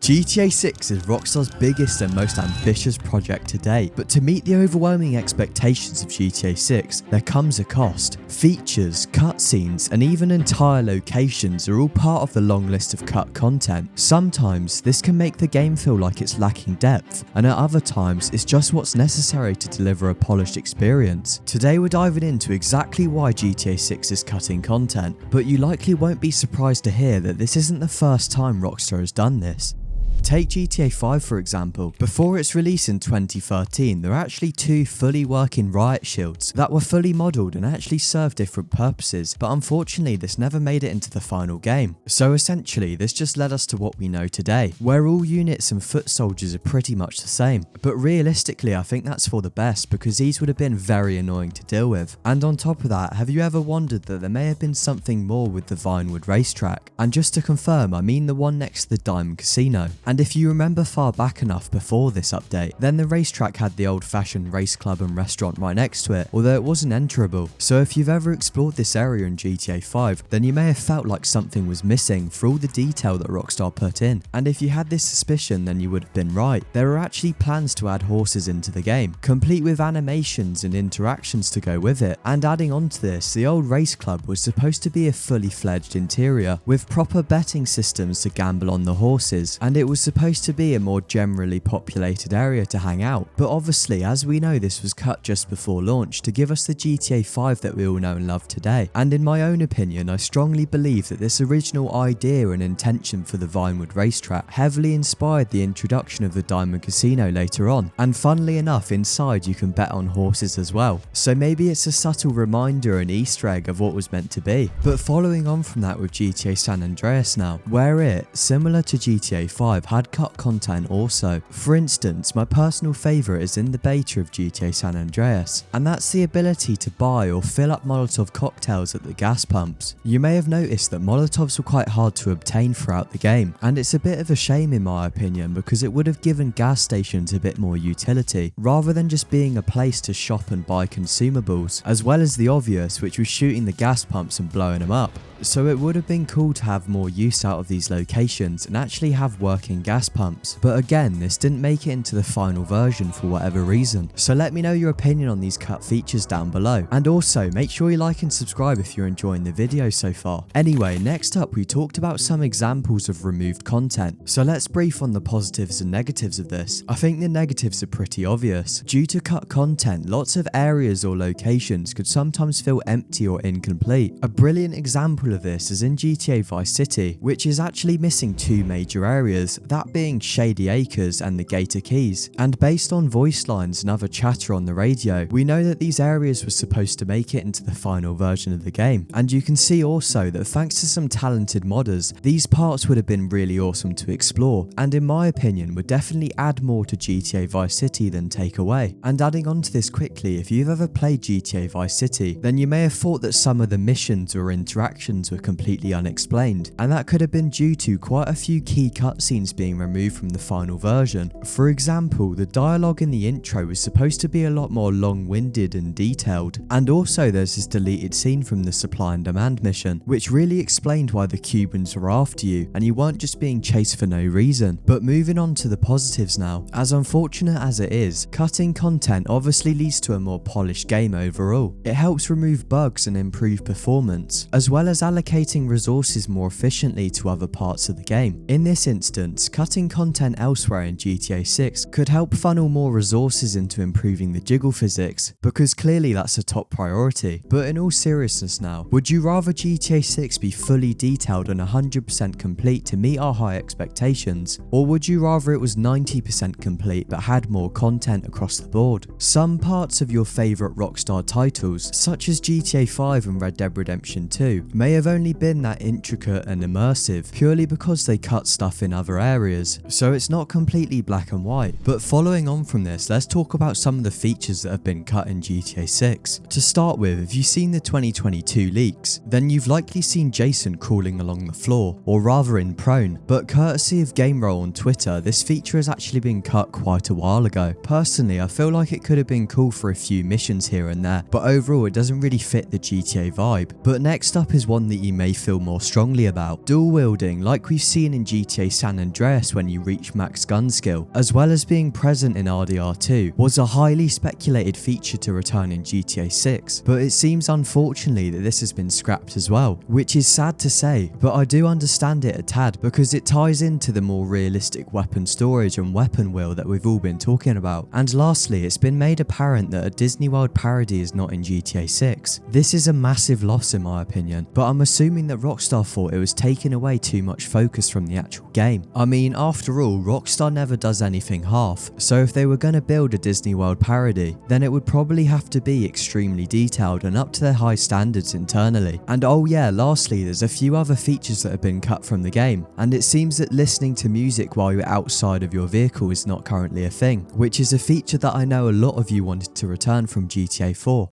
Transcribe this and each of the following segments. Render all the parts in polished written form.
GTA 6 is Rockstar's biggest and most ambitious project to date, but to meet the overwhelming expectations of GTA 6, there comes a cost. Features, cutscenes, and even entire locations are all part of the long list of cut content. Sometimes, this can make the game feel like it's lacking depth, and at other times, it's just what's necessary to deliver a polished experience. Today we're diving into exactly why GTA 6 is cutting content, but you likely won't be surprised to hear that this isn't the first time Rockstar has done this. Take GTA 5 for example. Before its release in 2013, there were actually two fully working riot shields that were fully modelled and actually served different purposes, but unfortunately this never made it into the final game. So essentially this just led us to what we know today, where all units and foot soldiers are pretty much the same. But realistically I think that's for the best, because these would have been very annoying to deal with. And on top of that, have you ever wondered that there may have been something more with the Vinewood racetrack? And just to confirm, I mean the one next to the Diamond Casino. And if you remember far back enough before this update, then the racetrack had the old-fashioned race club and restaurant right next to it, although it wasn't enterable. So if you've ever explored this area in GTA 5, then you may have felt like something was missing for all the detail that Rockstar put in. And if you had this suspicion, then you would have been right. There are actually plans to add horses into the game, complete with animations and interactions to go with it. And adding on to this, the old race club was supposed to be a fully fledged interior with proper betting systems to gamble on the horses, and it was supposed to be a more generally populated area to hang out. But obviously, as we know, this was cut just before launch to give us the GTA 5 that we all know and love today. And in my own opinion, I strongly believe that this original idea and intention for the Vinewood racetrack heavily inspired the introduction of the Diamond Casino later on. And funnily enough, inside you can bet on horses as well. So maybe it's a subtle reminder and Easter egg of what was meant to be. But following on from that with GTA San Andreas now, where it, similar to GTA 5, had cut content also. For instance, my personal favourite is in the beta of GTA San Andreas, and that's the ability to buy or fill up Molotov cocktails at the gas pumps. You may have noticed that Molotovs were quite hard to obtain throughout the game, and it's a bit of a shame in my opinion, because it would have given gas stations a bit more utility, rather than just being a place to shop and buy consumables, as well as the obvious, which was shooting the gas pumps and blowing them up. So it would have been cool to have more use out of these locations and actually have working gas pumps. But again, this didn't make it into the final version for whatever reason. So let me know your opinion on these cut features down below. And also, make sure you like and subscribe if you're enjoying the video so far. Anyway, next up we talked about some examples of removed content. So let's brief on the positives and negatives of this. I think the negatives are pretty obvious. Due to cut content, lots of areas or locations could sometimes feel empty or incomplete. A brilliant example of this is in GTA Vice City, which is actually missing two major areas, that being Shady Acres and the Gator Keys. And based on voice lines and other chatter on the radio, we know that these areas were supposed to make it into the final version of the game. And you can see also that thanks to some talented modders, these parts would have been really awesome to explore, and in my opinion would definitely add more to GTA Vice City than take away. And adding on to this quickly, if you've ever played GTA Vice City, then you may have thought that some of the missions or interactions were completely unexplained, and that could have been due to quite a few key cutscenes being removed from the final version. For example, the dialogue in the intro was supposed to be a lot more long-winded and detailed, and also there's this deleted scene from the supply and demand mission, which really explained why the Cubans were after you, and you weren't just being chased for no reason. But moving on to the positives now, as unfortunate as it is, cutting content obviously leads to a more polished game overall. It helps remove bugs and improve performance, as well as allocating resources more efficiently to other parts of the game. In this instance, cutting content elsewhere in GTA 6 could help funnel more resources into improving the jiggle physics, because clearly that's a top priority. But in all seriousness now, would you rather GTA 6 be fully detailed and 100% complete to meet our high expectations, or would you rather it was 90% complete but had more content across the board? Some parts of your favourite Rockstar titles, such as GTA 5 and Red Dead Redemption 2, may have only been that intricate and immersive purely because they cut stuff in other areas, so it's not completely black and white. But following on from this, let's talk about some of the features that have been cut in GTA 6. To start with, if you've seen the 2022 leaks, then you've likely seen Jason crawling along the floor, or rather in prone, but courtesy of GameRoll on Twitter, this feature has actually been cut quite a while ago. Personally, I feel like it could have been cool for a few missions here and there, but overall it doesn't really fit the GTA vibe. But next up is one that you may feel more strongly about. Dual wielding, like we've seen in GTA San Andreas Andreas when you reach max gun skill, as well as being present in RDR2, was a highly speculated feature to return in GTA 6, but it seems unfortunately that this has been scrapped as well, which is sad to say, but I do understand it a tad because it ties into the more realistic weapon storage and weapon wheel that we've all been talking about. And lastly, it's been made apparent that a Disneyworld parody is not in GTA 6. This is a massive loss in my opinion, but I'm assuming that Rockstar thought it was taking away too much focus from the actual game. I mean, after all, Rockstar never does anything half, so if they were going to build a Disneyworld parody, then it would probably have to be extremely detailed and up to their high standards internally. And oh yeah, lastly, there's a few other features that have been cut from the game, and it seems that listening to music while you're outside of your vehicle is not currently a thing, which is a feature that I know a lot of you wanted to return from GTA 4.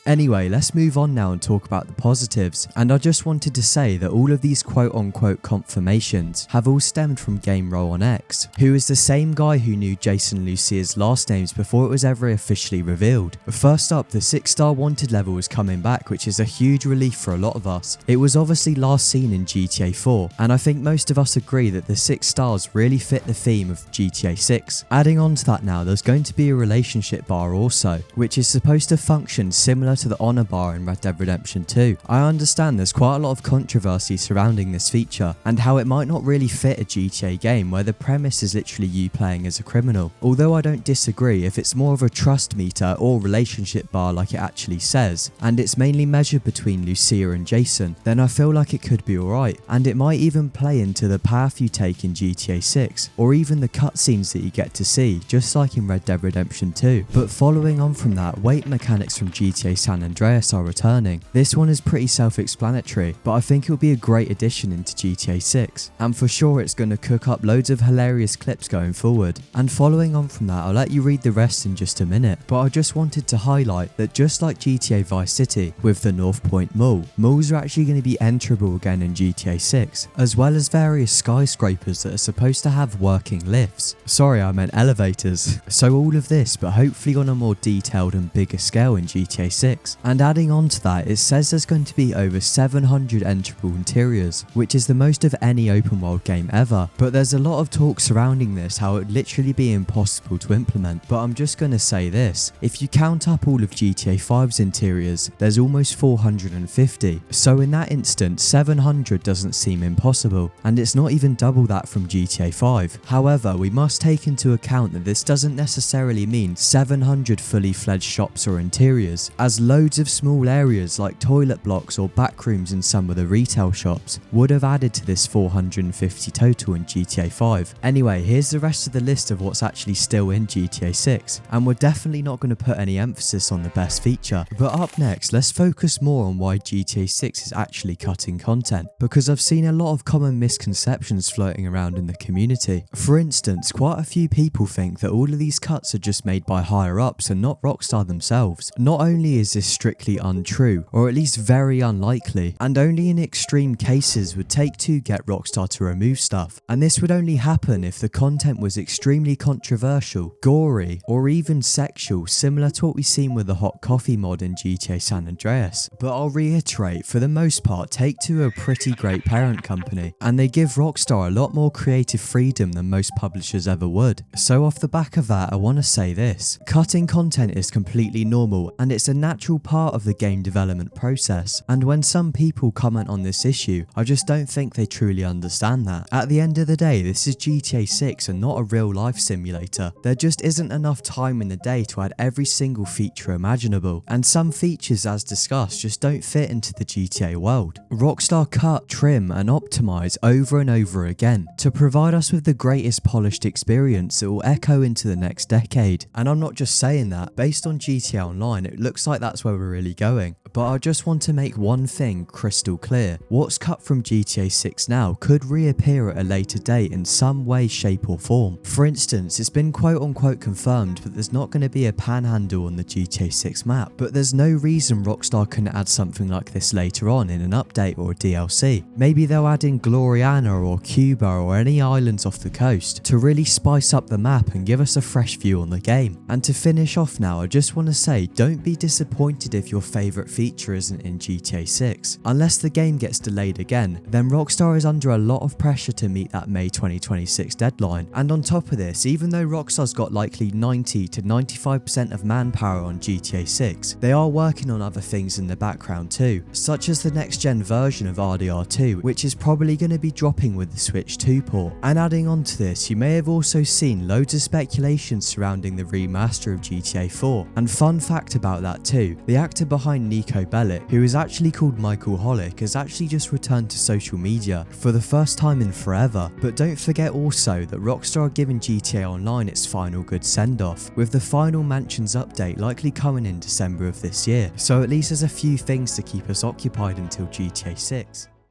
Anyway, let's move on now and talk about the positives, and I just wanted to say that all of these quote-unquote confirmations have all stemmed from GameRoll on X, who is the same guy who knew Jason and Lucia's last names before it was ever officially revealed. First up, the 6-star wanted level is coming back, which is a huge relief for a lot of us. It was obviously last seen in GTA 4, and I think most of us agree that the 6 stars really fit the theme of GTA 6. Adding on to that now, there's going to be a relationship bar also, which is supposed to function similar to the honor bar in Red Dead Redemption 2. I understand there's quite a lot of controversy surrounding this feature and how it might not really fit a GTA game where the premise is literally you playing as a criminal. Although I don't disagree if it's more of a trust meter or relationship bar like it actually says, and it's mainly measured between Lucia and Jason, then I feel like it could be alright, and it might even play into the path you take in GTA 6, or even the cutscenes that you get to see, just like in Red Dead Redemption 2. But following on from that, weight mechanics from GTA San Andreas are returning. This one is pretty self-explanatory, but I think it'll be a great addition into GTA 6, and for sure it's going to cook up loads of hilarious clips going forward. And following on from that, I'll let you read the rest in just a minute, but I just wanted to highlight that just like GTA Vice City with the North Point Mall, malls are actually going to be enterable again in GTA 6, as well as various skyscrapers that are supposed to have working lifts. Sorry, I meant elevators. So all of this, but hopefully on a more detailed and bigger scale in GTA 6. And adding on to that, it says there's going to be over 700 enterable interiors, which is the most of any open world game ever. But there's a lot of talk surrounding this, how it would literally be impossible to implement. But I'm just going to say this, if you count up all of GTA 5's interiors, there's almost 450. So in that instance, 700 doesn't seem impossible, and it's not even double that from GTA 5. However, we must take into account that this doesn't necessarily mean 700 fully fledged shops or interiors, as loads of small areas like toilet blocks or back rooms in some of the retail shops would have added to this 450 total in GTA 5. Anyway, here's the rest of the list of what's actually still in GTA 6, and we're definitely not going to put any emphasis on the best feature. But up next, let's focus more on why GTA 6 is actually cutting content, because I've seen a lot of common misconceptions floating around in the community. For instance, quite a few people think that all of these cuts are just made by higher ups and not Rockstar themselves. Not only is this strictly untrue, or at least very unlikely, and only in extreme cases would Take-Two get Rockstar to remove stuff, and this would only happen if the content was extremely controversial, gory, or even sexual, similar to what we've seen with the hot coffee mod in GTA San Andreas. But I'll reiterate, for the most part, Take-Two are a pretty great parent company, and they give Rockstar a lot more creative freedom than most publishers ever would. So off the back of that, I want to say this, cutting content is completely normal, and it's a natural part of the game development process, and when some people comment on this issue, I just don't think they truly understand that. At the end of the day, this is GTA 6 and not a real life simulator. There just isn't enough time in the day to add every single feature imaginable, and some features, as discussed, just don't fit into the GTA world. Rockstar cut, trim and optimize over and over again to provide us with the greatest polished experience that will echo into the next decade. And I'm not just saying that, based on GTA Online it looks like that's where we're really going. But I just want to make one thing crystal clear. What's cut from GTA 6 now could reappear at a later date in some way, shape or form. For instance, it's been quote unquote confirmed that there's not going to be a panhandle on the GTA 6 map, but there's no reason Rockstar couldn't add something like this later on in an update or a DLC. Maybe they'll add in Gloriana or Cuba or any islands off the coast to really spice up the map and give us a fresh view on the game. And to finish off now, I just want to say, don't be disappointed disappointed if your favourite feature isn't in GTA 6. Unless the game gets delayed again, then Rockstar is under a lot of pressure to meet that May 2026 deadline. And on top of this, even though Rockstar's got likely 90 to 95% of manpower on GTA 6, they are working on other things in the background too, such as the next gen version of RDR2, which is probably going to be dropping with the Switch 2 port. And adding on to this, you may have also seen loads of speculation surrounding the remaster of GTA 4. And fun fact about that too, the actor behind Nico Bellic, who is actually called Michael Holick, has actually just returned to social media for the first time in forever. But don't forget also that Rockstar are giving GTA Online its final good send-off, with the final Mansions update likely coming in December of this year. So at least there's a few things to keep us occupied until GTA 6.